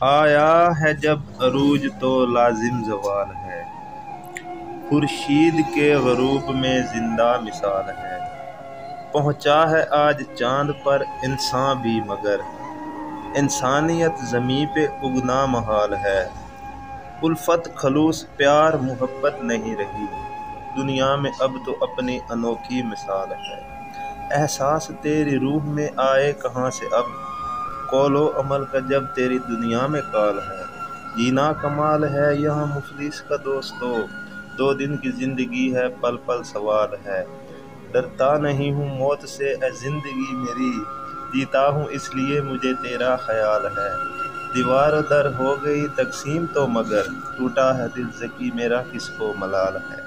आया है जब अरूज तो लाजिम ज़वाल है। खुर्शीद के ग़ुरूब में ज़िंदा मिसाल है। पहुँचा है आज चाँद पर इंसान भी मगर इंसानियत ज़मीं पे उगना महाल है। उल्फत खलूस प्यार मोहब्बत नहीं रही दुनिया में अब तो अपनी अनोखी मिसाल है। एहसास तेरी रूह में आए कहाँ से अब, कौलो अमल का जब तेरी दुनिया में काल है। जीना कमाल है यहाँ मुफलिस का दोस्तों, 2 दिन की जिंदगी है पल पल सवाल है। डरता नहीं हूँ मौत से ए जिंदगी मेरी, जीता हूँ इसलिए मुझे तेरा ख्याल है। दीवार दर हो गई तकसीम तो मगर टूटा है दिल ज़की मेरा किसको मलाल है।